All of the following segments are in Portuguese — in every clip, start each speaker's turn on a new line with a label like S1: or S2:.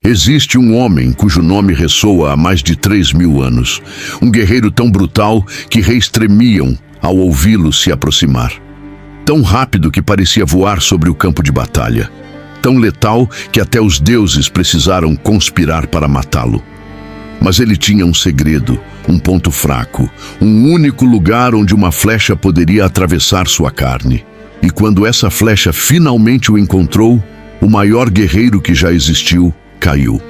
S1: Existe um homem cujo nome ressoa há mais de 3.000 anos. Um guerreiro tão brutal que reis tremiam ao ouvi-lo se aproximar. Tão rápido que parecia voar sobre o campo de batalha. Tão letal que até os deuses precisaram conspirar para matá-lo. Mas ele tinha um segredo, um ponto fraco, um único lugar onde uma flecha poderia atravessar sua carne. E quando essa flecha finalmente o encontrou, o maior guerreiro que já existiu caiu.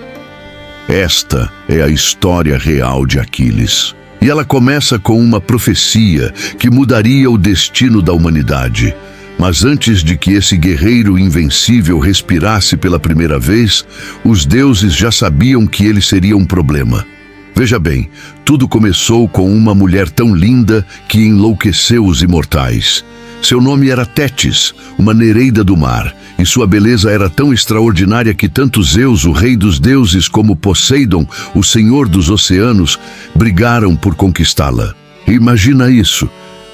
S1: Esta é a história real de Aquiles. E ela começa com uma profecia que mudaria o destino da humanidade. Mas antes de que esse guerreiro invencível respirasse pela primeira vez, os deuses já sabiam que ele seria um problema. Veja bem, tudo começou com uma mulher tão linda que enlouqueceu os imortais. Seu nome era Tétis, uma nereida do mar, e sua beleza era tão extraordinária que tanto Zeus, o rei dos deuses, como Poseidon, o senhor dos oceanos, brigaram por conquistá-la. Imagina isso!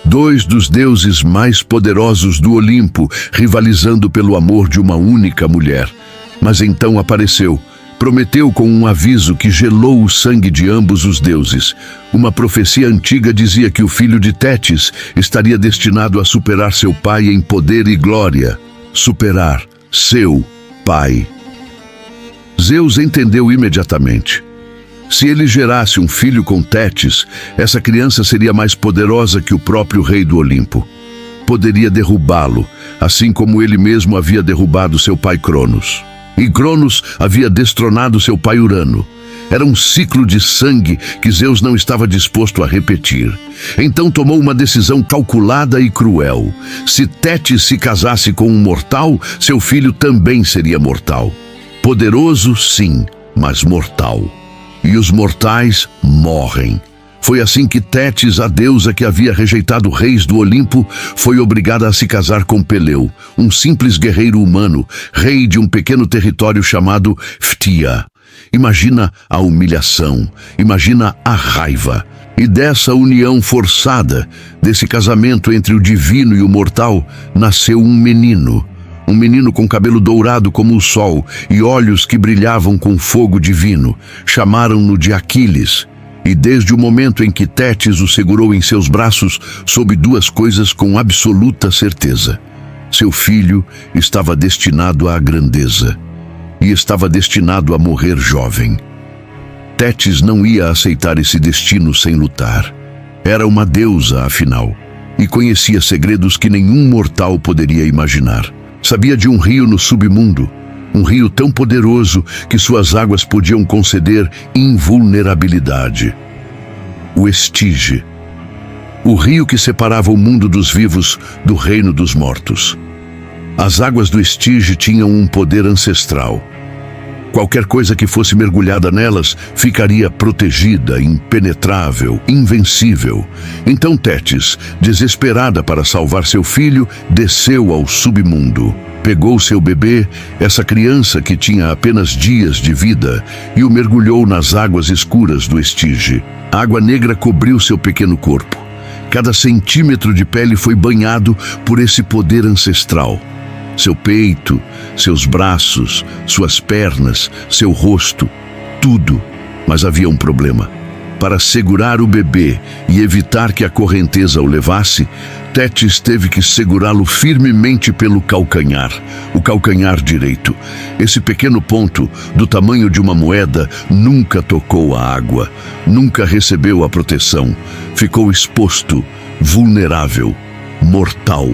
S1: 2 dos deuses mais poderosos do Olimpo, rivalizando pelo amor de uma única mulher. Mas então apareceu, prometeu com um aviso que gelou o sangue de ambos os deuses. Uma profecia antiga dizia que o filho de Tétis estaria destinado a superar seu pai em poder e glória. Superar seu pai. Zeus entendeu imediatamente. Se ele gerasse um filho com Tétis, essa criança seria mais poderosa que o próprio rei do Olimpo. Poderia derrubá-lo, assim como ele mesmo havia derrubado seu pai Cronos. E Cronos havia destronado seu pai Urano. Era um ciclo de sangue que Zeus não estava disposto a repetir. Então tomou uma decisão calculada e cruel. Se Tétis se casasse com um mortal, seu filho também seria mortal. Poderoso, sim, mas mortal. E os mortais morrem. Foi assim que Tétis, a deusa que havia rejeitado reis do Olimpo, foi obrigada a se casar com Peleu, um simples guerreiro humano, rei de um pequeno território chamado Phthia. Imagina a humilhação, imagina a raiva. E dessa união forçada, desse casamento entre o divino e o mortal, nasceu um menino. Um menino com cabelo dourado como o sol e olhos que brilhavam com fogo divino. Chamaram-no de Aquiles. E desde o momento em que Tétis o segurou em seus braços, soube 2 coisas com absoluta certeza. Seu filho estava destinado à grandeza e estava destinado a morrer jovem. Tétis não ia aceitar esse destino sem lutar. Era uma deusa, afinal, e conhecia segredos que nenhum mortal poderia imaginar. Sabia de um rio no submundo, um rio tão poderoso que suas águas podiam conceder invulnerabilidade. O Estige, o rio que separava o mundo dos vivos do reino dos mortos. As águas do Estige tinham um poder ancestral. Qualquer coisa que fosse mergulhada nelas ficaria protegida, impenetrável, invencível. Então Tétis, desesperada para salvar seu filho, desceu ao submundo. Pegou seu bebê, essa criança que tinha apenas dias de vida, e o mergulhou nas águas escuras do Estige. A água negra cobriu seu pequeno corpo. Cada centímetro de pele foi banhado por esse poder ancestral. Seu peito, seus braços, suas pernas, seu rosto, tudo. Mas havia um problema. Para segurar o bebê e evitar que a correnteza o levasse, Tétis teve que segurá-lo firmemente pelo calcanhar, o calcanhar direito. Esse pequeno ponto, do tamanho de uma moeda, nunca tocou a água, nunca recebeu a proteção. Ficou exposto, vulnerável, mortal.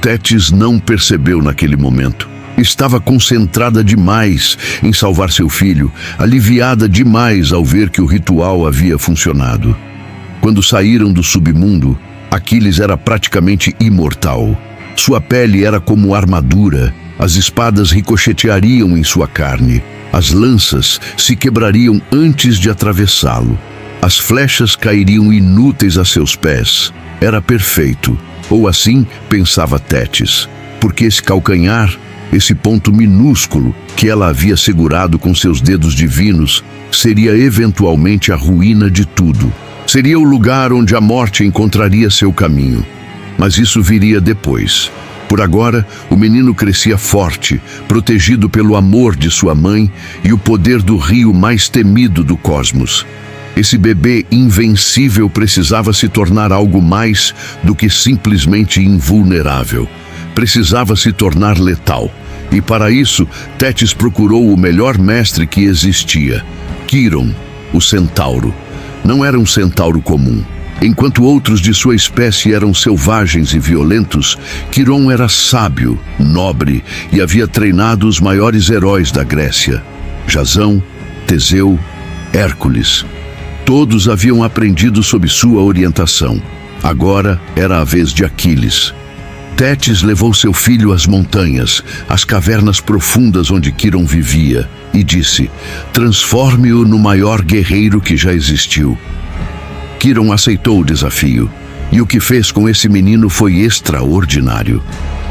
S1: Tétis não percebeu naquele momento. Estava concentrada demais em salvar seu filho, aliviada demais ao ver que o ritual havia funcionado. Quando saíram do submundo, Aquiles era praticamente imortal. Sua pele era como armadura, as espadas ricocheteariam em sua carne, as lanças se quebrariam antes de atravessá-lo. As flechas cairiam inúteis a seus pés. Era perfeito, ou assim pensava Tétis, porque esse calcanhar, esse ponto minúsculo que ela havia segurado com seus dedos divinos, seria eventualmente a ruína de tudo. Seria o lugar onde a morte encontraria seu caminho. Mas isso viria depois, Por agora, o menino crescia forte, protegido pelo amor de sua mãe e o poder do rio mais temido do cosmos. Esse bebê invencível precisava se tornar algo mais do que simplesmente invulnerável. Precisava se tornar letal. E para isso, Tétis procurou o melhor mestre que existia, Quiron, o centauro. Não era um centauro comum. Enquanto outros de sua espécie eram selvagens e violentos, Quiron era sábio, nobre e havia treinado os maiores heróis da Grécia: Jasão, Teseu, Hércules. Todos haviam aprendido sob sua orientação. Agora era a vez de Aquiles. Tétis levou seu filho às montanhas, às cavernas profundas onde Quiron vivia, e disse: transforme-o no maior guerreiro que já existiu. Quiron aceitou o desafio, e o que fez com esse menino foi extraordinário.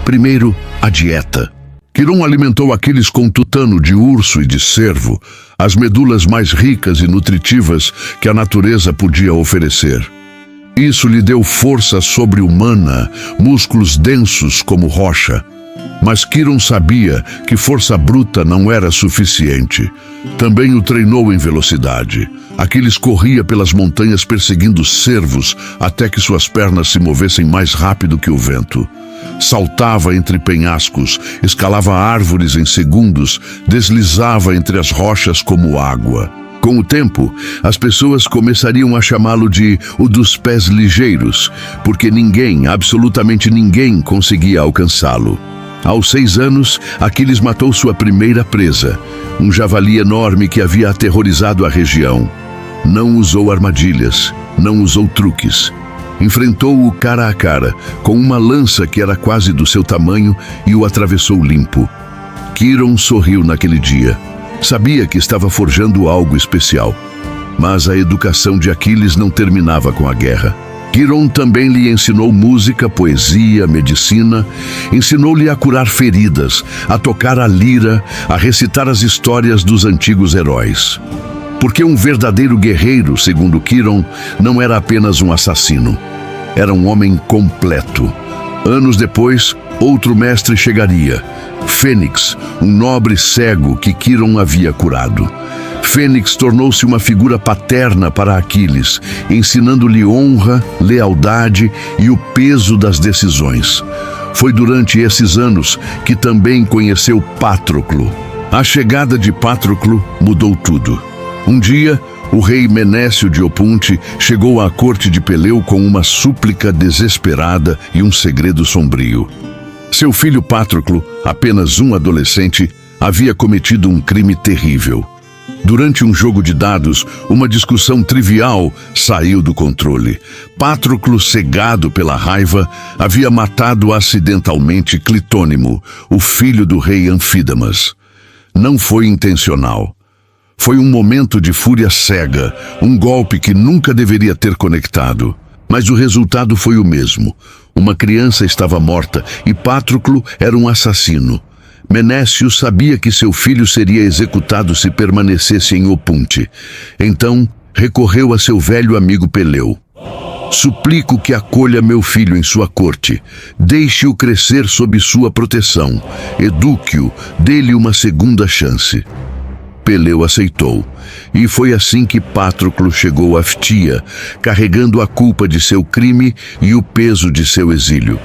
S1: Primeiro, a dieta. Quiron alimentou Aquiles com tutano de urso e de cervo, as medulas mais ricas e nutritivas que a natureza podia oferecer. Isso lhe deu força sobre-humana, músculos densos como rocha. Mas Quiron sabia que força bruta não era suficiente. Também o treinou em velocidade. Aquiles corria pelas montanhas perseguindo cervos até que suas pernas se movessem mais rápido que o vento. Saltava entre penhascos, escalava árvores em segundos, deslizava entre as rochas como água. Com o tempo, as pessoas começariam a chamá-lo de o dos pés ligeiros, porque ninguém, absolutamente ninguém, conseguia alcançá-lo. Aos 6 anos, Aquiles matou sua primeira presa, um javali enorme que havia aterrorizado a região. Não usou armadilhas, não usou truques. Enfrentou-o cara a cara, com uma lança que era quase do seu tamanho, e o atravessou limpo. Quiron sorriu naquele dia. Sabia que estava forjando algo especial. Mas a educação de Aquiles não terminava com a guerra. Quiron também lhe ensinou música, poesia, medicina, ensinou-lhe a curar feridas, a tocar a lira, a recitar as histórias dos antigos heróis. Porque um verdadeiro guerreiro, segundo Quiron, não era apenas um assassino. Era um homem completo. Anos depois, outro mestre chegaria. Fênix, um nobre cego que Quiron havia curado. Fênix tornou-se uma figura paterna para Aquiles, ensinando-lhe honra, lealdade e o peso das decisões. Foi durante esses anos que também conheceu Patroclo. A chegada de Patroclo mudou tudo. Um dia, o rei Menécio de Opunte chegou à corte de Peleu com uma súplica desesperada e um segredo sombrio. Seu filho Patroclo, apenas um adolescente, havia cometido um crime terrível. Durante um jogo de dados, uma discussão trivial saiu do controle. Patroclo, cegado pela raiva, havia matado acidentalmente Clitônimo, o filho do rei Anfídamas. Não foi intencional. Foi um momento de fúria cega, um golpe que nunca deveria ter conectado. Mas o resultado foi o mesmo. Uma criança estava morta e Patroclo era um assassino. Menécio sabia que seu filho seria executado se permanecesse em Opunte. Então, recorreu a seu velho amigo Peleu. Suplico que acolha meu filho em sua corte. Deixe-o crescer sob sua proteção. Eduque-o, dê-lhe uma segunda chance. Peleu aceitou, e foi assim que Patroclo chegou a Ftia, carregando a culpa de seu crime e o peso de seu exílio.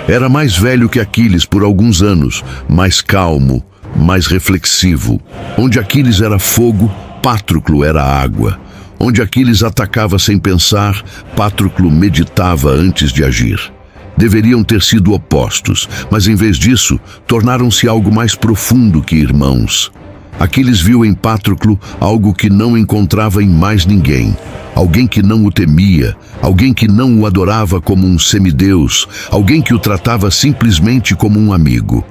S1: Era mais velho que Aquiles por alguns anos, mais calmo, mais reflexivo. Onde Aquiles era fogo, Patroclo era água. Onde Aquiles atacava sem pensar, Patroclo meditava antes de agir. Deveriam ter sido opostos, mas em vez disso, tornaram-se algo mais profundo que irmãos. Aquiles viu em Patroclo algo que não encontrava em mais ninguém. Alguém que não o temia, alguém que não o adorava como um semideus, alguém que o tratava simplesmente como um amigo.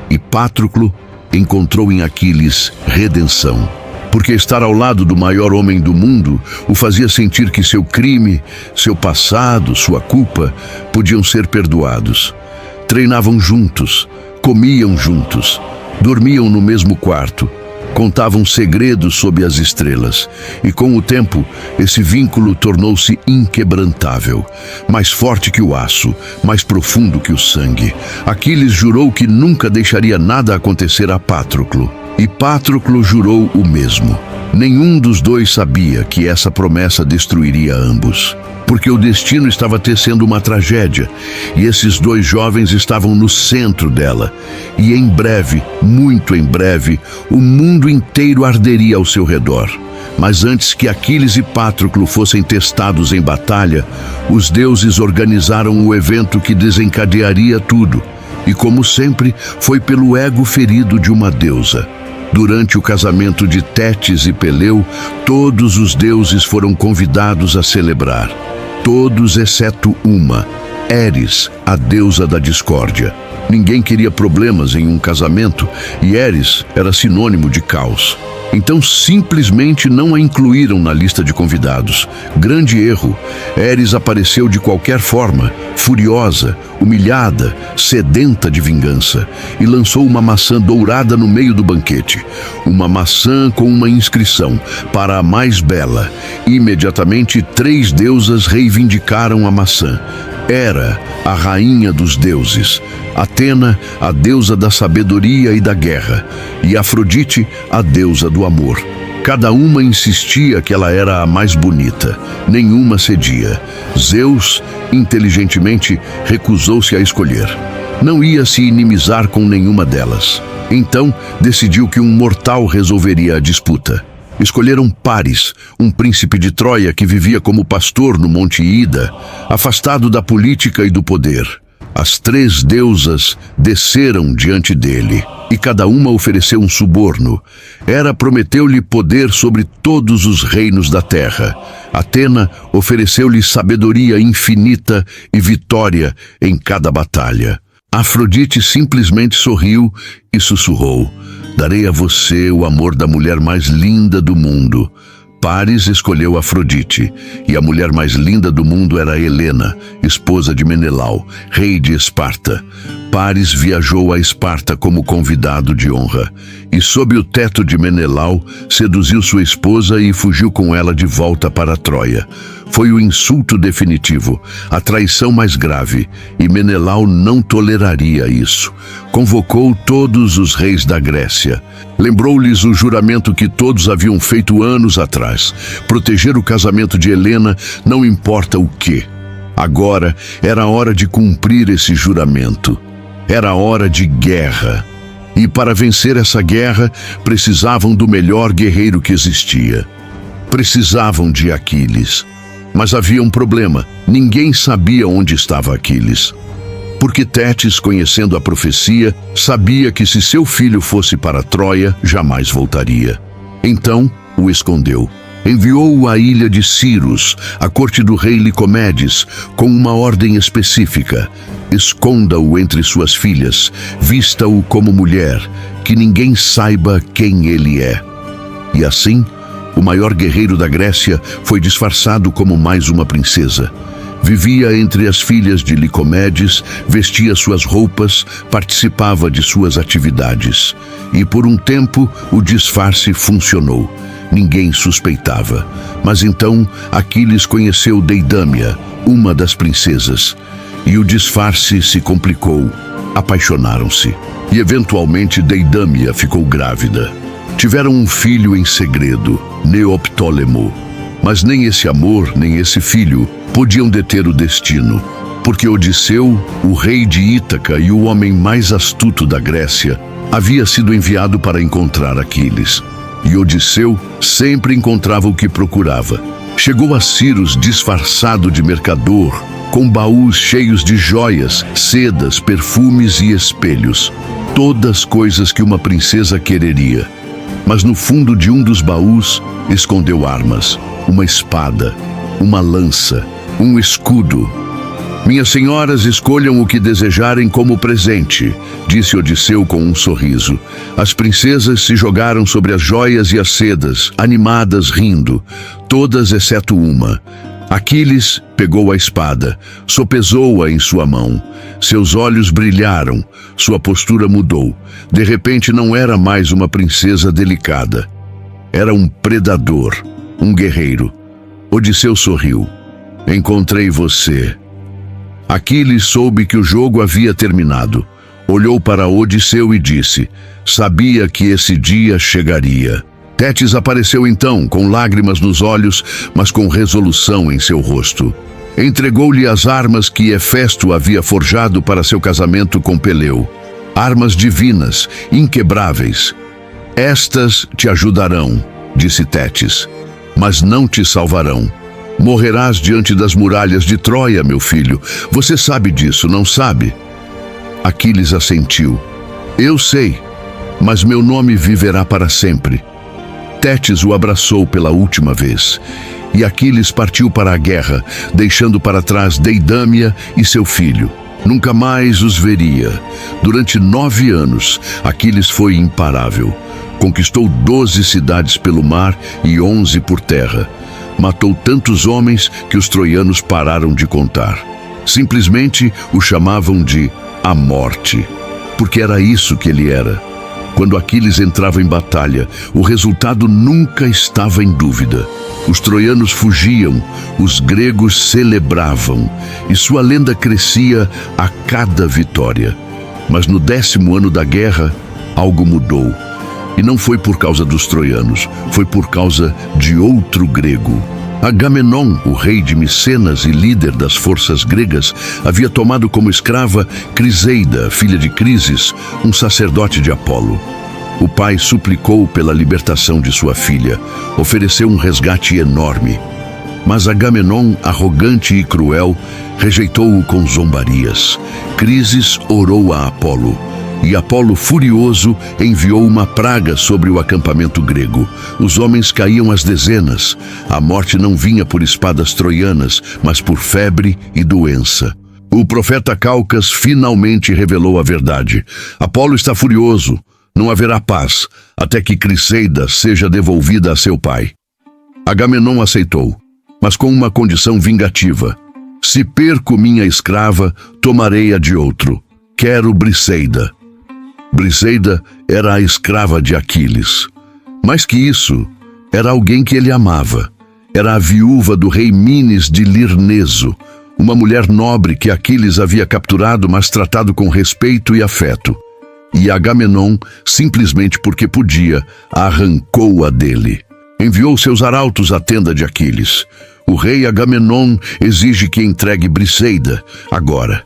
S1: E Patroclo encontrou em Aquiles redenção. Porque estar ao lado do maior homem do mundo o fazia sentir que seu crime, seu passado, sua culpa podiam ser perdoados. Treinavam juntos, comiam juntos, dormiam no mesmo quarto. contavam segredos sob as estrelas, e com o tempo esse vínculo tornou-se inquebrantável, mais forte que o aço, mais profundo que o sangue. Aquiles jurou que nunca deixaria nada acontecer a Patroclo, e Patroclo jurou o mesmo. Nenhum dos dois sabia que essa promessa destruiria ambos, porque o destino estava tecendo uma tragédia, e esses dois jovens estavam no centro dela. E em breve, muito em breve, o mundo inteiro arderia ao seu redor. Mas antes que Aquiles e Patroclo fossem testados em batalha, os deuses organizaram o evento que desencadearia tudo. E como sempre, foi pelo ego ferido de uma deusa. Durante o casamento de Tétis e Peleu, todos os deuses foram convidados a celebrar. Todos exceto uma, Eris, a deusa da discórdia. Ninguém queria problemas em um casamento e Eris era sinônimo de caos. Então simplesmente não a incluíram na lista de convidados. Grande erro. Eris apareceu de qualquer forma, furiosa, humilhada, sedenta de vingança, e lançou uma maçã dourada no meio do banquete. Uma maçã com uma inscrição: para a mais bela. Imediatamente 3 deusas reivindicaram a maçã. Hera, a rainha dos deuses; Atena, a deusa da sabedoria e da guerra; e Afrodite, a deusa do amor. Cada uma insistia que ela era a mais bonita. Nenhuma cedia. Zeus, inteligentemente, recusou-se a escolher. Não ia se inimizar com nenhuma delas. Então, decidiu que um mortal resolveria a disputa. Escolheram Paris, um príncipe de Troia que vivia como pastor no Monte Ida, afastado da política e do poder. As 3 deusas desceram diante dele, e cada uma ofereceu um suborno. Hera prometeu-lhe poder sobre todos os reinos da terra. Atena ofereceu-lhe sabedoria infinita e vitória em cada batalha. Afrodite simplesmente sorriu e sussurrou: darei a você o amor da mulher mais linda do mundo. Paris escolheu Afrodite, e a mulher mais linda do mundo era Helena, esposa de Menelau, rei de Esparta. Paris viajou a Esparta como convidado de honra, e sob o teto de Menelau, seduziu sua esposa e fugiu com ela de volta para Troia. Foi o insulto definitivo, a traição mais grave, e Menelau não toleraria isso. Convocou todos os reis da Grécia. Lembrou-lhes o juramento que todos haviam feito anos atrás: proteger o casamento de Helena, não importa o quê. Agora era hora de cumprir esse juramento. Era hora de guerra. E para vencer essa guerra, precisavam do melhor guerreiro que existia. Precisavam de Aquiles. Mas havia um problema: ninguém sabia onde estava Aquiles. Porque Tétis, conhecendo a profecia, sabia que se seu filho fosse para Troia, jamais voltaria. Então o escondeu. Enviou-o à ilha de Cirus, à corte do rei Licomedes, com uma ordem específica: esconda-o entre suas filhas, vista-o como mulher, que ninguém saiba quem ele é. E assim, o maior guerreiro da Grécia foi disfarçado como mais uma princesa. Vivia entre as filhas de Licomedes, vestia suas roupas, participava de suas atividades. E por um tempo o disfarce funcionou. Ninguém suspeitava. Mas então Aquiles conheceu Deidâmia, uma das princesas. E o disfarce se complicou. Apaixonaram-se. E eventualmente Deidâmia ficou grávida. Tiveram um filho em segredo, Neoptólemo. Mas nem esse amor, nem esse filho podiam deter o destino, porque Odisseu, o rei de Ítaca e o homem mais astuto da Grécia, havia sido enviado para encontrar Aquiles. E Odisseu sempre encontrava o que procurava. Chegou a Cirus disfarçado de mercador, com baús cheios de joias, sedas, perfumes e espelhos. Todas coisas que uma princesa quereria. Mas no fundo de um dos baús escondeu armas, uma espada, uma lança, um escudo. Minhas senhoras, escolham o que desejarem como presente, disse Odisseu com um sorriso. As princesas se jogaram sobre as joias e as sedas, animadas, rindo, todas exceto uma. Aquiles pegou a espada, sopesou-a em sua mão. Seus olhos brilharam, sua postura mudou. De repente não era mais uma princesa delicada. Era um predador, um guerreiro. Odisseu sorriu. Encontrei você. Aquiles soube que o jogo havia terminado. Olhou para Odisseu e disse: sabia que esse dia chegaria. Tétis apareceu então, com lágrimas nos olhos, mas com resolução em seu rosto. Entregou-lhe as armas que Hefesto havia forjado para seu casamento com Peleu. Armas divinas, inquebráveis. Estas te ajudarão, disse Tétis, mas não te salvarão. Morrerás diante das muralhas de Troia, meu filho. Você sabe disso, não sabe? Aquiles assentiu. Eu sei, mas meu nome viverá para sempre. Tétis o abraçou pela última vez, e Aquiles partiu para a guerra, deixando para trás Deidâmia e seu filho. Nunca mais os veria. Durante 9 anos, Aquiles foi imparável. Conquistou 12 cidades pelo mar e 11 por terra. Matou tantos homens que os troianos pararam de contar. Simplesmente o chamavam de a morte, porque era isso que ele era. Quando Aquiles entrava em batalha, o resultado nunca estava em dúvida. Os troianos fugiam, os gregos celebravam, e sua lenda crescia a cada vitória. Mas no 10º ano da guerra, algo mudou. E não foi por causa dos troianos, foi por causa de outro grego. Agamenon, o rei de Micenas e líder das forças gregas, havia tomado como escrava Criseida, filha de Crises, um sacerdote de Apolo. O pai suplicou pela libertação de sua filha, ofereceu um resgate enorme. Mas Agamenon, arrogante e cruel, rejeitou-o com zombarias. Crises orou a Apolo. E Apolo, furioso, enviou uma praga sobre o acampamento grego. Os homens caíam às dezenas. A morte não vinha por espadas troianas, mas por febre e doença. O profeta Calcas finalmente revelou a verdade. Apolo está furioso. Não haverá paz, até que Criseida seja devolvida a seu pai. Agamenon aceitou, mas com uma condição vingativa. Se perco minha escrava, tomarei a de outro. Quero Briseida. Briseida era a escrava de Aquiles. Mais que isso, era alguém que ele amava. Era a viúva do rei Mines de Lirneso, uma mulher nobre que Aquiles havia capturado, mas tratado com respeito e afeto. E Agamenon, simplesmente porque podia, arrancou-a dele. Enviou seus arautos à tenda de Aquiles. O rei Agamenon exige que entregue Briseida agora.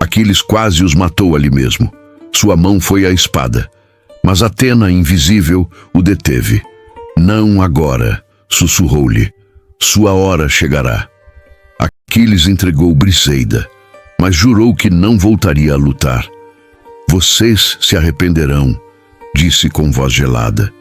S1: Aquiles quase os matou ali mesmo. Sua mão foi à espada, mas Atena, invisível, o deteve. Não agora, sussurrou-lhe. Sua hora chegará. Aquiles entregou Briseida, mas jurou que não voltaria a lutar. Vocês se arrependerão, disse com voz gelada.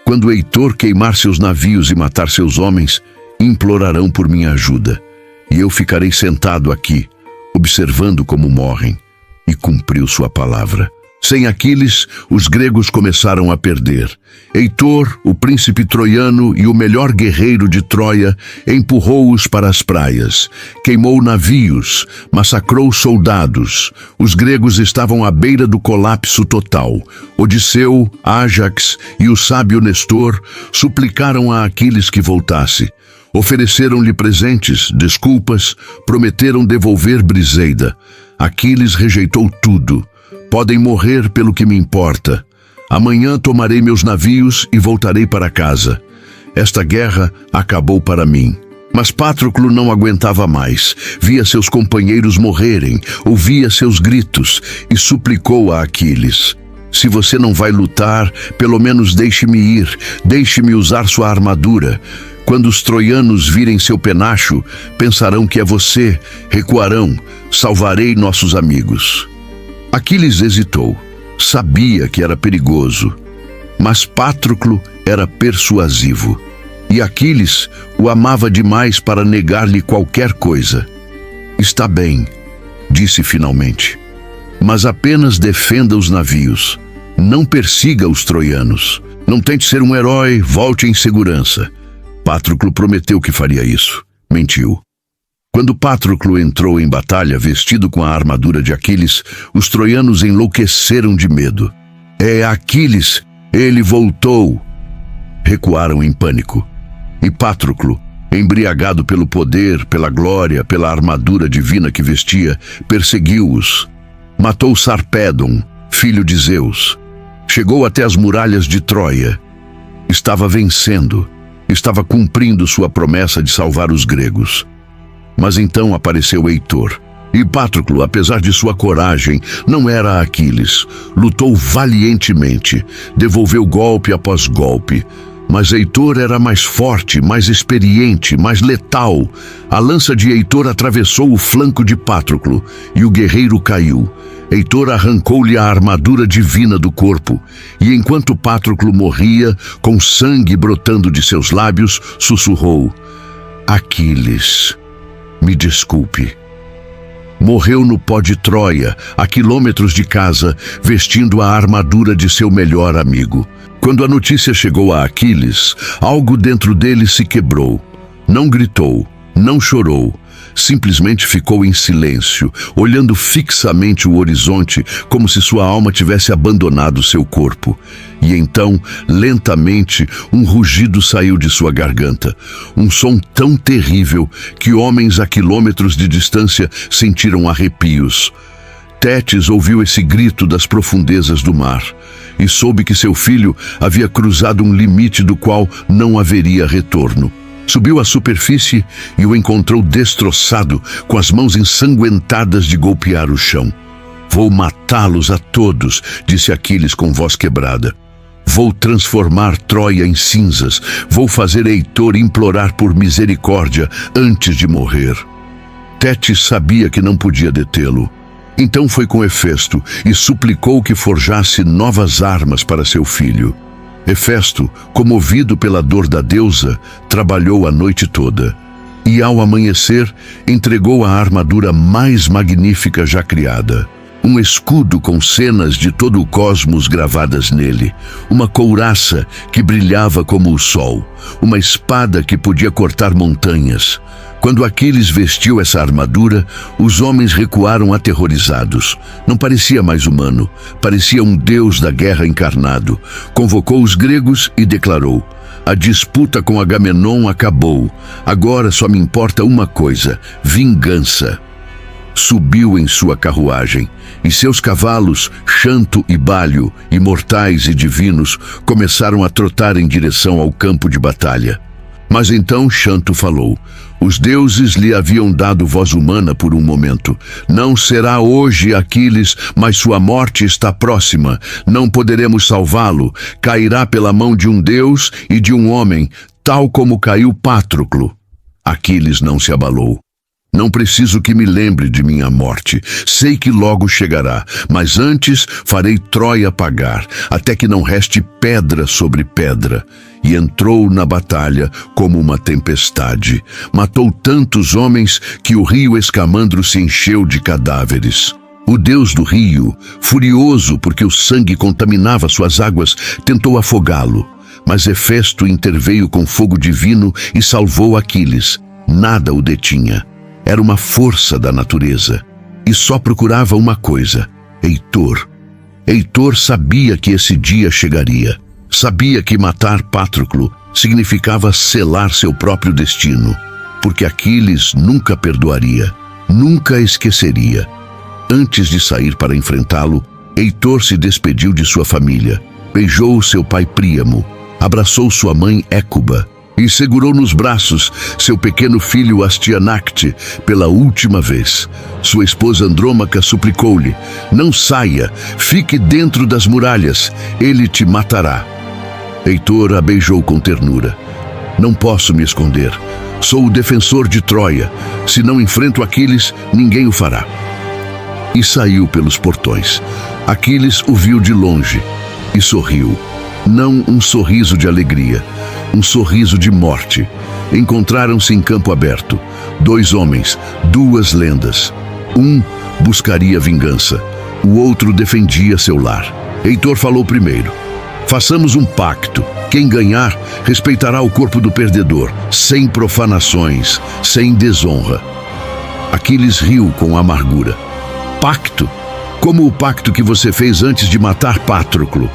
S1: Quando Heitor queimar seus navios e matar seus homens, implorarão por minha ajuda, e eu ficarei sentado aqui, observando como morrem. E cumpriu sua palavra. Sem Aquiles, os gregos começaram a perder. Heitor, o príncipe troiano e o melhor guerreiro de Troia, empurrou-os para as praias. Queimou navios, massacrou soldados. Os gregos estavam à beira do colapso total. Odisseu, Ájax e o sábio Nestor suplicaram a Aquiles que voltasse. Ofereceram-lhe presentes, desculpas, prometeram devolver Briseida. Aquiles rejeitou tudo. Podem morrer pelo que me importa. Amanhã tomarei meus navios e voltarei para casa. Esta guerra acabou para mim. Mas Patroclo não aguentava mais. Via seus companheiros morrerem, ouvia seus gritos e suplicou a Aquiles: se você não vai lutar, pelo menos deixe-me ir, deixe-me usar sua armadura. Quando os troianos virem seu penacho, pensarão que é você, recuarão, salvarei nossos amigos. Aquiles hesitou, sabia que era perigoso, mas Patroclo era persuasivo, e Aquiles o amava demais para negar-lhe qualquer coisa. Está bem, disse finalmente, mas apenas defenda os navios, não persiga os troianos, não tente ser um herói, volte em segurança. Patroclo prometeu que faria isso. Mentiu. Quando Patroclo entrou em batalha vestido com a armadura de Aquiles, os troianos enlouqueceram de medo. É Aquiles! Ele voltou! Recuaram em pânico. E Patroclo, embriagado pelo poder, pela glória, pela armadura divina que vestia, perseguiu-os. Matou Sarpédon, filho de Zeus. Chegou até as muralhas de Troia. Estava vencendo. Estava cumprindo sua promessa de salvar os gregos. Mas então apareceu Heitor. E Patroclo, apesar de sua coragem, não era Aquiles. Lutou valientemente, devolveu golpe após golpe. Mas Heitor era mais forte, mais experiente, mais letal. A lança de Heitor atravessou o flanco de Patroclo e o guerreiro caiu. Heitor arrancou-lhe a armadura divina do corpo, e enquanto Patroclo morria, com sangue brotando de seus lábios, sussurrou: Aquiles, me desculpe. Morreu no pó de Troia, a quilômetros de casa, vestindo a armadura de seu melhor amigo. Quando a notícia chegou a Aquiles, algo dentro dele se quebrou. Não gritou, não chorou, simplesmente ficou em silêncio, olhando fixamente o horizonte, como se sua alma tivesse abandonado seu corpo. E então, lentamente, um rugido saiu de sua garganta, um som tão terrível que homens a quilômetros de distância sentiram arrepios. Tétis ouviu esse grito das profundezas do mar e soube que seu filho havia cruzado um limite do qual não haveria retorno. Subiu à superfície e o encontrou destroçado, com as mãos ensanguentadas de golpear o chão. Vou matá-los a todos, disse Aquiles com voz quebrada. Vou transformar Troia em cinzas. Vou fazer Heitor implorar por misericórdia antes de morrer. Tétis sabia que não podia detê-lo. Então foi com Hefesto e suplicou que forjasse novas armas para seu filho. Hefesto, comovido pela dor da deusa, trabalhou a noite toda. E ao amanhecer, entregou a armadura mais magnífica já criada. Um escudo com cenas de todo o cosmos gravadas nele, uma couraça que brilhava como o sol, uma espada que podia cortar montanhas. Quando Aquiles vestiu essa armadura, os homens recuaram aterrorizados. Não parecia mais humano, parecia um deus da guerra encarnado. Convocou os gregos e declarou: a disputa com Agamenon acabou. Agora só me importa uma coisa: vingança. Subiu em sua carruagem, e seus cavalos, Xanto e Bálio, imortais e divinos, começaram a trotar em direção ao campo de batalha. Mas então Xanto falou: os deuses lhe haviam dado voz humana por um momento. Não será hoje, Aquiles, mas sua morte está próxima. Não poderemos salvá-lo. Cairá pela mão de um deus e de um homem, tal como caiu Patroclo. Aquiles não se abalou. Não preciso que me lembre de minha morte. Sei que logo chegará, mas antes farei Troia pagar, até que não reste pedra sobre pedra. E entrou na batalha como uma tempestade. Matou tantos homens que o rio Escamandro se encheu de cadáveres. O deus do rio, furioso porque o sangue contaminava suas águas, tentou afogá-lo. Mas Hefesto interveio com fogo divino e salvou Aquiles. Nada o detinha. Era uma força da natureza, e só procurava uma coisa: Heitor. Heitor sabia que esse dia chegaria. Sabia que matar Patroclo significava selar seu próprio destino, porque Aquiles nunca perdoaria, nunca esqueceria. Antes de sair para enfrentá-lo, Heitor se despediu de sua família, beijou seu pai Príamo, abraçou sua mãe Écuba, e segurou nos braços seu pequeno filho Astianacte pela última vez. Sua esposa Andrômaca suplicou-lhe: não saia, fique dentro das muralhas, ele te matará. Heitor a beijou com ternura. Não posso me esconder, sou o defensor de Troia. Se não enfrento Aquiles, ninguém o fará. E saiu pelos portões. Aquiles o viu de longe e sorriu. Não um sorriso de alegria, um sorriso de morte. Encontraram-se em campo aberto. 2 homens, 2 lendas. Um buscaria vingança, o outro defendia seu lar. Heitor falou primeiro: façamos um pacto. Quem ganhar, respeitará o corpo do perdedor, sem profanações, sem desonra. Aquiles riu com amargura. Pacto? Como o pacto que você fez antes de matar Patroclo.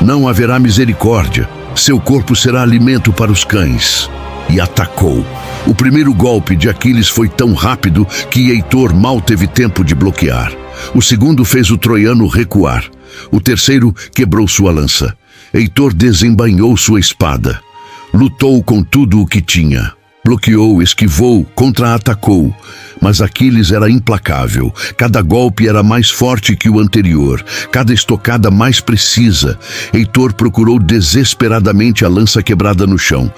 S1: Não haverá misericórdia. Seu corpo será alimento para os cães. E atacou. O primeiro golpe de Aquiles foi tão rápido que Heitor mal teve tempo de bloquear. O segundo fez o troiano recuar. O terceiro quebrou sua lança. Heitor desembainhou sua espada. Lutou com tudo o que tinha. Bloqueou, esquivou, contra-atacou. Mas Aquiles era implacável. Cada golpe era mais forte que o anterior. Cada estocada mais precisa. Heitor procurou desesperadamente a lança quebrada no chão.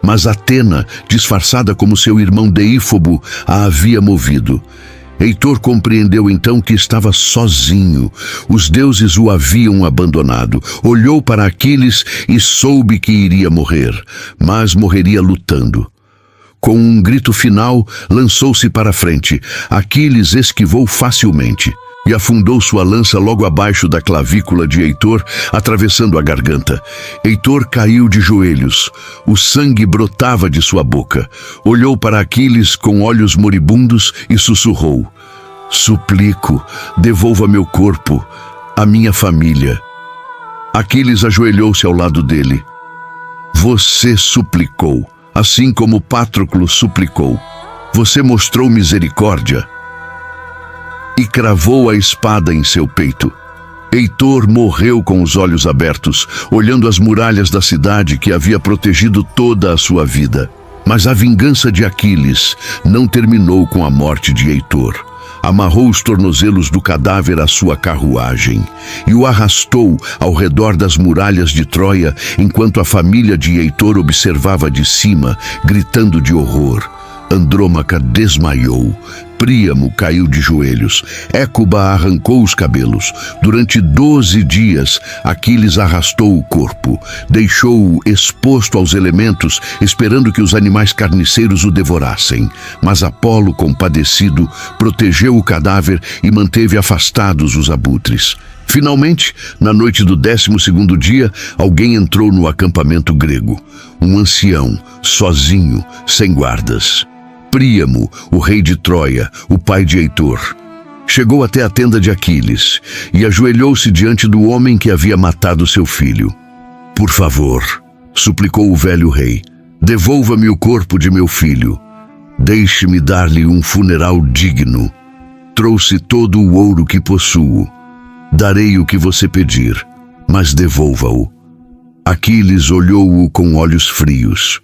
S1: Mas Atena, disfarçada como seu irmão Deífobo, a havia movido. Heitor compreendeu então que estava sozinho. Os deuses o haviam abandonado. Olhou para Aquiles e soube que iria morrer, mas morreria lutando. Com um grito final, lançou-se para a frente. Aquiles esquivou facilmente e afundou sua lança logo abaixo da clavícula de Heitor, atravessando a garganta. Heitor caiu de joelhos. O sangue brotava de sua boca. Olhou para Aquiles com olhos moribundos e sussurrou: "Suplico, devolva meu corpo, a minha família." Aquiles ajoelhou-se ao lado dele. "Você suplicou, assim como Patroclo suplicou. Você mostrou misericórdia." E cravou a espada em seu peito. Heitor morreu com os olhos abertos, olhando as muralhas da cidade que havia protegido toda a sua vida. Mas a vingança de Aquiles não terminou com a morte de Heitor. Amarrou os tornozelos do cadáver à sua carruagem e o arrastou ao redor das muralhas de Troia, enquanto a família de Heitor observava de cima, gritando de horror. Andrômaca desmaiou. Príamo caiu de joelhos. Écuba arrancou os cabelos. Durante 12 dias, Aquiles arrastou o corpo. Deixou-o exposto aos elementos, esperando que os animais carniceiros o devorassem. Mas Apolo, compadecido, protegeu o cadáver e manteve afastados os abutres. Finalmente, na noite do 12º dia, alguém entrou no acampamento grego. Um ancião, sozinho, sem guardas. Príamo, o rei de Troia, o pai de Heitor. Chegou até a tenda de Aquiles e ajoelhou-se diante do homem que havia matado seu filho. "Por favor", suplicou o velho rei, "devolva-me o corpo de meu filho. Deixe-me dar-lhe um funeral digno. Trouxe todo o ouro que possuo. Darei o que você pedir, mas devolva-o." Aquiles olhou-o com olhos frios.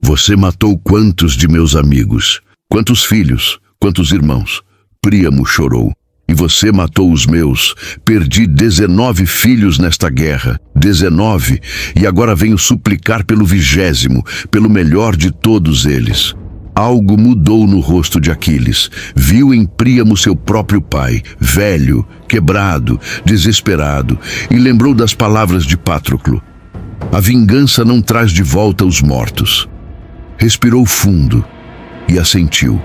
S1: "Você matou quantos de meus amigos? Quantos filhos? Quantos irmãos?" Príamo chorou. "E você matou os meus. Perdi 19 filhos nesta guerra. 19, e agora venho suplicar pelo 20º, pelo melhor de todos eles." Algo mudou no rosto de Aquiles. Viu em Príamo seu próprio pai, velho, quebrado, desesperado, e lembrou das palavras de Patroclo: "A vingança não traz de volta os mortos." Respirou fundo e assentiu.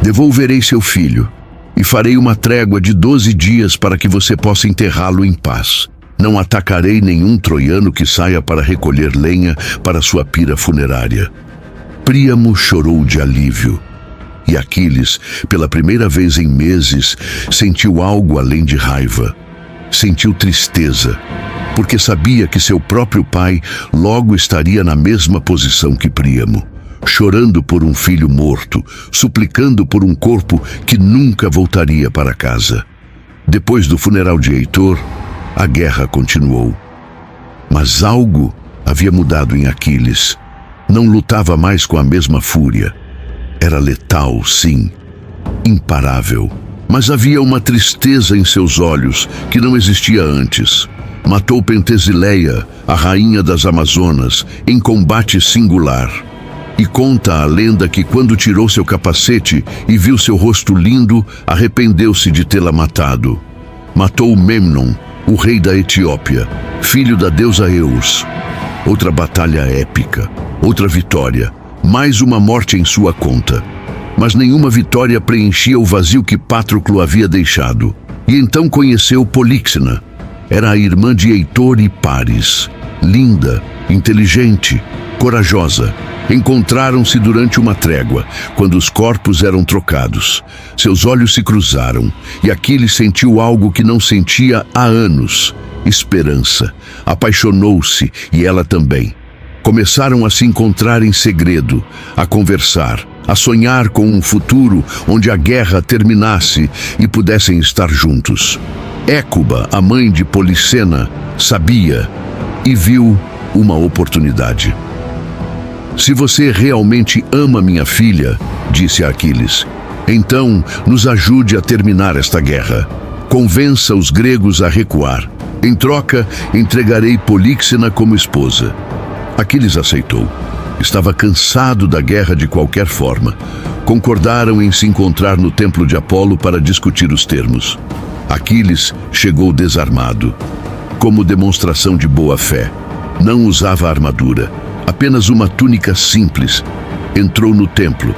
S1: "Devolverei seu filho e farei uma trégua de 12 dias para que você possa enterrá-lo em paz. Não atacarei nenhum troiano que saia para recolher lenha para sua pira funerária." Príamo chorou de alívio. E Aquiles, pela primeira vez em meses, sentiu algo além de raiva. Sentiu tristeza, porque sabia que seu próprio pai logo estaria na mesma posição que Príamo, chorando por um filho morto, suplicando por um corpo que nunca voltaria para casa. Depois do funeral de Heitor, a guerra continuou. Mas algo havia mudado em Aquiles. Não lutava mais com a mesma fúria. Era letal, sim, imparável. Mas havia uma tristeza em seus olhos que não existia antes. Matou Pentesileia, a rainha das Amazonas, em combate singular. E conta a lenda que quando tirou seu capacete e viu seu rosto lindo, arrependeu-se de tê-la matado. Matou Memnon, o rei da Etiópia, filho da deusa Eus. Outra batalha épica, outra vitória, mais uma morte em sua conta. Mas nenhuma vitória preenchia o vazio que Patroclo havia deixado. E então conheceu Políxena. Era a irmã de Heitor e Paris, linda, inteligente, corajosa. Encontraram-se durante uma trégua, quando os corpos eram trocados. Seus olhos se cruzaram, e Aquiles sentiu algo que não sentia há anos: esperança. Apaixonou-se, e ela também. Começaram a se encontrar em segredo, a conversar, a sonhar com um futuro onde a guerra terminasse e pudessem estar juntos. Écuba, a mãe de Policena, sabia e viu uma oportunidade. Se você realmente ama minha filha, disse a Aquiles, então nos ajude a terminar esta guerra. Convença os gregos a recuar. Em troca, entregarei Políxena como esposa. Aquiles aceitou. Estava cansado da guerra de qualquer forma. Concordaram em se encontrar no templo de Apolo para discutir os termos. Aquiles chegou desarmado, como demonstração de boa fé. Não usava armadura, apenas uma túnica simples. Entrou no templo,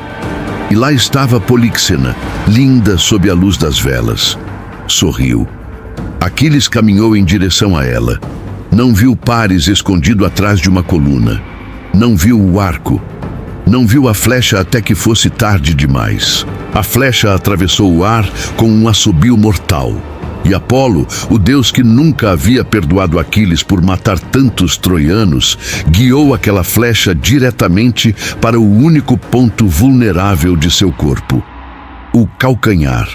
S1: e lá estava Políxena, linda sob a luz das velas. Sorriu. Aquiles caminhou em direção a ela. Não viu Paris escondido atrás de uma coluna. Não viu o arco. Não viu a flecha até que fosse tarde demais. A flecha atravessou o ar com um assobio mortal. E Apolo, o deus que nunca havia perdoado Aquiles por matar tantos troianos, guiou aquela flecha diretamente para o único ponto vulnerável de seu corpo: o calcanhar.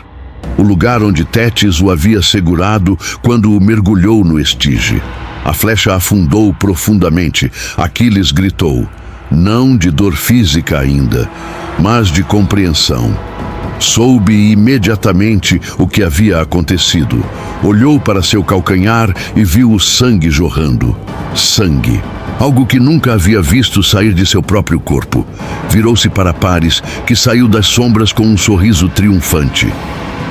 S1: O lugar onde Tétis o havia segurado quando o mergulhou no Estige. A flecha afundou profundamente. Aquiles gritou, não de dor física ainda, mas de compreensão. Soube imediatamente o que havia acontecido. Olhou para seu calcanhar e viu o sangue jorrando. Sangue. Algo que nunca havia visto sair de seu próprio corpo. Virou-se para Paris, que saiu das sombras com um sorriso triunfante.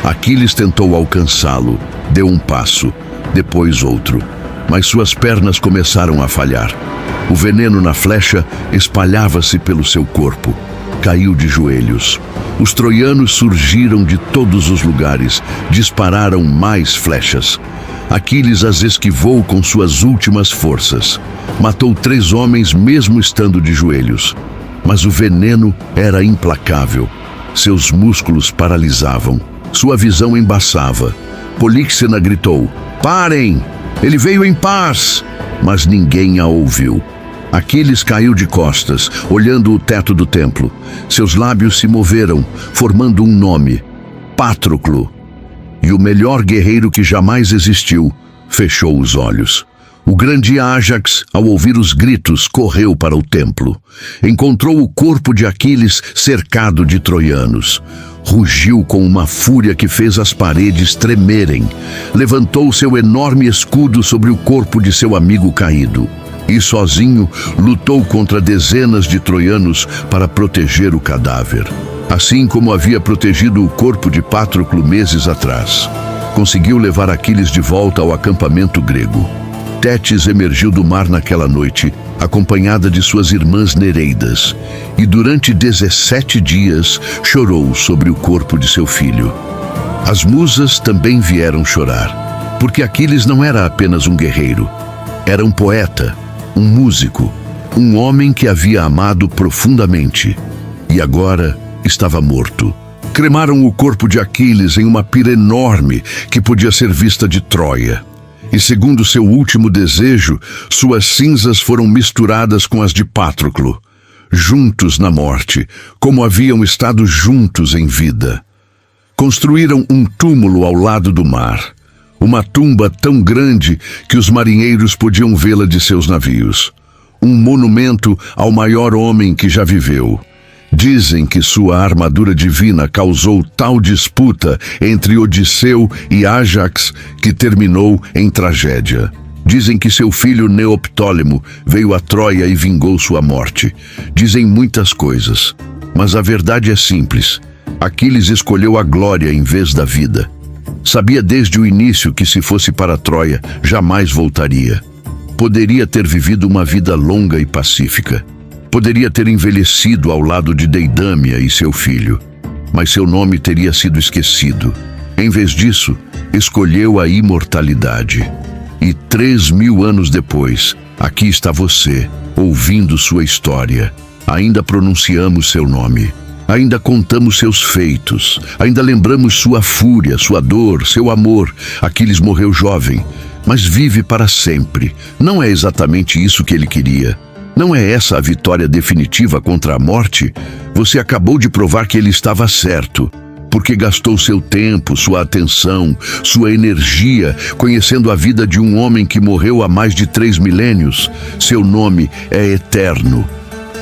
S1: Aquiles tentou alcançá-lo. Deu um passo, depois outro. Mas suas pernas começaram a falhar. O veneno na flecha espalhava-se pelo seu corpo. Caiu de joelhos. Os troianos surgiram de todos os lugares, dispararam mais flechas. Aquiles as esquivou com suas últimas forças. Matou 3 homens mesmo estando de joelhos. Mas o veneno era implacável. Seus músculos paralisavam. Sua visão embaçava. Políxena gritou, parem! Ele veio em paz! Mas ninguém a ouviu. Aquiles caiu de costas, olhando o teto do templo. Seus lábios se moveram, formando um nome: Patroclo. E o melhor guerreiro que jamais existiu fechou os olhos. O grande Ájax, ao ouvir os gritos, correu para o templo. Encontrou o corpo de Aquiles cercado de troianos. Rugiu com uma fúria que fez as paredes tremerem. Levantou seu enorme escudo sobre o corpo de seu amigo caído. E sozinho lutou contra dezenas de troianos para proteger o cadáver. Assim como havia protegido o corpo de Patroclo meses atrás. Conseguiu levar Aquiles de volta ao acampamento grego. Tétis emergiu do mar naquela noite, acompanhada de suas irmãs Nereidas, e durante 17 dias chorou sobre o corpo de seu filho. As musas também vieram chorar, porque Aquiles não era apenas um guerreiro, era um poeta, um músico, um homem que havia amado profundamente, e agora estava morto. Cremaram o corpo de Aquiles em uma pira enorme que podia ser vista de Troia. E segundo seu último desejo, suas cinzas foram misturadas com as de Patroclo, juntos na morte, como haviam estado juntos em vida. Construíram um túmulo ao lado do mar, uma tumba tão grande que os marinheiros podiam vê-la de seus navios. Um monumento ao maior homem que já viveu. Dizem que sua armadura divina causou tal disputa entre Odisseu e Ájax que terminou em tragédia. Dizem que seu filho Neoptólemo veio a Troia e vingou sua morte. Dizem muitas coisas, mas a verdade é simples. Aquiles escolheu a glória em vez da vida. Sabia desde o início que se fosse para Troia, jamais voltaria. Poderia ter vivido uma vida longa e pacífica. Poderia ter envelhecido ao lado de Deidâmia e seu filho, mas seu nome teria sido esquecido. Em vez disso, escolheu a imortalidade. E 3.000 anos depois, Aqui está você, ouvindo sua história. Ainda pronunciamos seu nome. Ainda contamos seus feitos. Ainda lembramos sua fúria, sua dor, seu amor. Aquiles morreu jovem, mas vive para sempre. Não é exatamente isso que ele queria. Não é essa a vitória definitiva contra a morte? Você acabou de provar que ele estava certo, porque gastou seu tempo, sua atenção, sua energia, conhecendo a vida de um homem que morreu há mais de 3 milênios. Seu nome é eterno.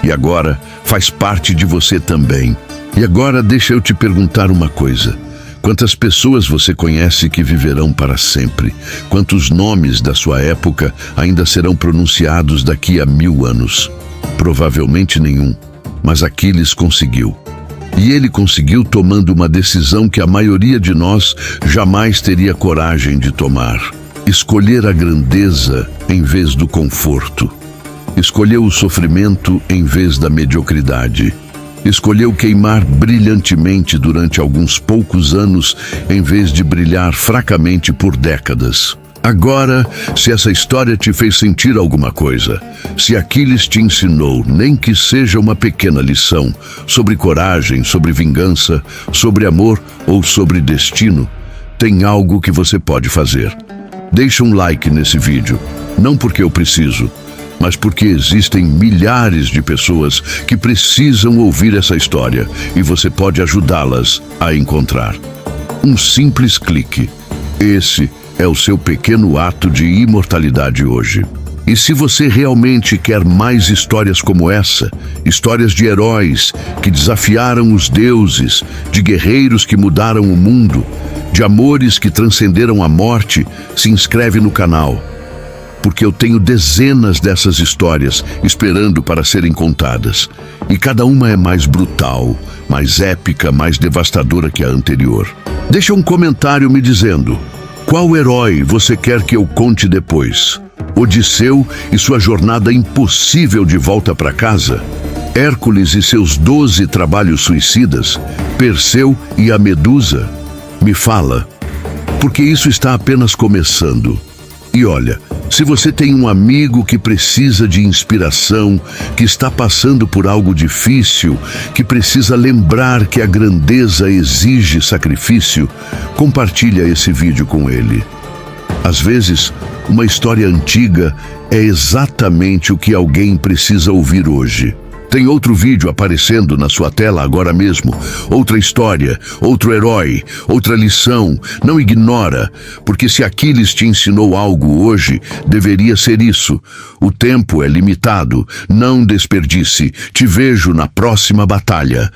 S1: E agora faz parte de você também. E agora deixa eu te perguntar uma coisa. Quantas pessoas você conhece que viverão para sempre? Quantos nomes da sua época ainda serão pronunciados daqui a 1000 anos? Provavelmente nenhum, mas Aquiles conseguiu. E ele conseguiu tomando uma decisão que a maioria de nós jamais teria coragem de tomar. Escolher a grandeza em vez do conforto. Escolheu o sofrimento em vez da mediocridade. Escolheu queimar brilhantemente durante alguns poucos anos em vez de brilhar fracamente por décadas. Agora, se essa história te fez sentir alguma coisa, se Aquiles te ensinou, nem que seja uma pequena lição, sobre coragem, sobre vingança, sobre amor ou sobre destino, tem algo que você pode fazer. Deixa um like nesse vídeo, não porque eu preciso, mas porque existem milhares de pessoas que precisam ouvir essa história e você pode ajudá-las a encontrar. Um simples clique. Esse é o seu pequeno ato de imortalidade hoje. E se você realmente quer mais histórias como essa, histórias de heróis que desafiaram os deuses, de guerreiros que mudaram o mundo, de amores que transcenderam a morte, se inscreve no canal. Porque eu tenho dezenas dessas histórias esperando para serem contadas. E cada uma é mais brutal, mais épica, mais devastadora que a anterior. Deixa um comentário me dizendo: qual herói você quer que eu conte depois? Odisseu e sua jornada impossível de volta para casa? Hércules e seus 12 trabalhos suicidas? Perseu e a Medusa? Me fala, porque isso está apenas começando. E olha, se você tem um amigo que precisa de inspiração, que está passando por algo difícil, que precisa lembrar que a grandeza exige sacrifício, compartilha esse vídeo com ele. Às vezes, uma história antiga é exatamente o que alguém precisa ouvir hoje. Tem outro vídeo aparecendo na sua tela agora mesmo. Outra história, outro herói, outra lição. Não ignora, porque se Aquiles te ensinou algo hoje, deveria ser isso. O tempo é limitado. Não desperdice. Te vejo na próxima batalha.